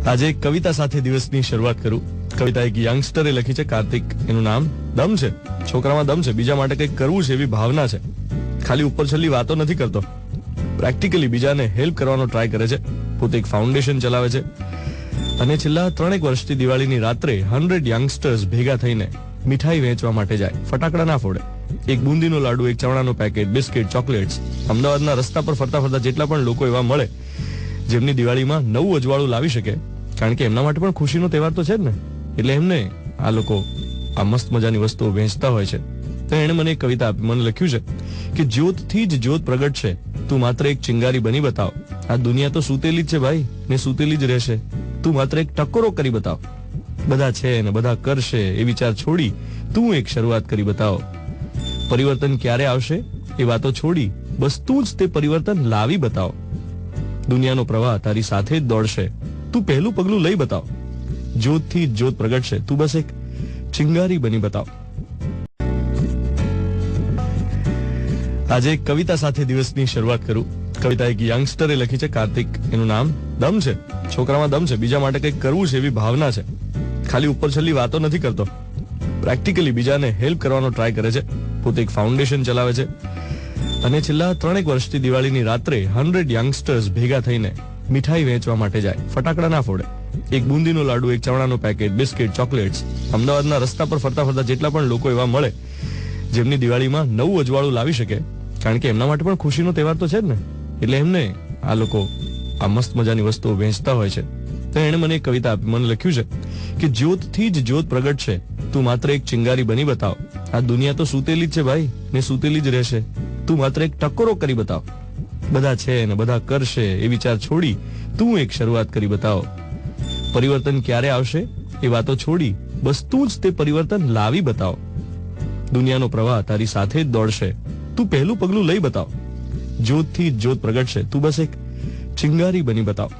આજે એક કવિતા સાથે દિવસની શરૂઆત કરું. કવિતા એક યંગસ્ટરે લખી છે, કાર્તિક એનું નામ. દમ છે, છોકરામાં દમ છે, બીજા માટે કંઈક કરવું છે એવી ભાવના છે. ખાલી ઉપર છલ્લી વાતો નથી કરતો, પ્રેક્ટિકલી બીજાને હેલ્પ કરવાનો ટ્રાય કરે છે. પોતે એક ફાઉન્ડેશન ચલાવે છે અને છેલ્લા 3 વર્ષથી દિવાળીની રાત્રે 100 યંગસ્ટર્સ ભેગા થઈને મીઠાઈ વેચવા માટે જાય. ફટાકડા ના ફોડે. એક બુંદીનો લાડુ, એક ચણાનો પેકેટ, બિસ્કિટ, ચોકલેટ્સ. અમદાવાદના રસ્તા પર ફરતા ફરતા જેટલા પણ લોકો એવા મળે જેમની દિવાળીમાં નવું અજવાળું લાવી શકે, કારણ કે એમના માટે પણ ખુશીનો તહેવાર તો છે જ ને, એટલે એમને આ લોકો આ મસ્ત મજાની વસ્તુઓ વેચતા હોય છે. તો એણે મને એક કવિતા આપી. મને લખ્યું છે કે જ્યોતથી જ જ્યોત પ્રગટ છે, તું માત્ર એક ચિંગારી બની બતાવ. આ દુનિયા તો સૂતેલી જ છે ભાઈ, ને સૂતેલી જ રહેશે. તું માત્ર એક ટકોરો કરી બતાવ. બધા છે ને બધા કરશે એ વિચાર છોડી તું એક શરૂઆત કરી બતાવ. પરિવર્તન ક્યારે આવશે એ વાતો છોડી બસ તું જ તે પરિવર્તન લાવી બતાવ. દુનિયાનો પ્રવાહ તારી સાથે જ દોડશે, તું પહેલું પગલું લઈ બતાવ. જ્યોતથી જ જ્યોત પ્રગટ છે, તું બસ એક ચિંગારી બની બતાવ. આજે એક કવિતા સાથે દિવસની શરૂઆત કરું. કવિતા એક યંગસ્ટરે લખી છે, કાર્તિક એનું નામ. દમ છે, છોકરામાં દમ છે, બીજા માટે કંઈક કરવું છે એવી ભાવના છે. ખાલી ઉપર છલ્લી વાતો નથી કરતો, પ્રેક્ટિકલી બીજાને હેલ્પ કરવાનો ટ્રાય કરે છે. પોતે એક ફાઉન્ડેશન ચલાવે છે અને છેલ્લા 3 વર્ષથી દિવાળીની રાત્રે 100 યંગસ્ટર્સ ભેગા થઈને મીઠાઈ વેચવા માટે જાય. ફટાકડા ના ફોડે. એક બુંદીનો લાડુ, એક ચણાનો પેકેટ, બિસ્કિટ, ચોકલેટ્સ. અમદાવાદના રસ્તા પર ફરતા ફરતા જેટલા પણ લોકો એવા મળે જેમની દિવાળીમાં નવું અજવાળું લાવી શકે, કારણ કે એમના માટે પણ ખુશીનો તહેવાર તો છે જ ને, એટલે એમને આ લોકો આ મસ્ત મજાની વસ્તુઓ વેચતા હોય છે. તો એણે મને એક કવિતા આપી. મને લખ્યું છે કે જ્યોતથી જ જ્યોત પ્રગટ છે, તું માત્ર એક ચિંગારી બની બતાવ. આ દુનિયા તો સૂતેલી જ છે ભાઈ, ને સૂતેલી જ રહેશે. તું માત્ર એક ટકોરો કરી બતાવ. બધા છે ને બધા કરશે એ વિચાર છોડી તું એક શરૂઆત કરી બતાવ. પરિવર્તન ક્યારે આવશે એ વાતો છોડી બસ તું જ તે પરિવર્તન લાવી બતાવ. દુનિયાનો પ્રવાહ તારી સાથે જ દોડશે, તું પહેલું પગલું લઈ બતાવ. જ્યોતથી જ જ્યોત પ્રગટ છે, તું બસ એક ચિંગારી બની બતાવ.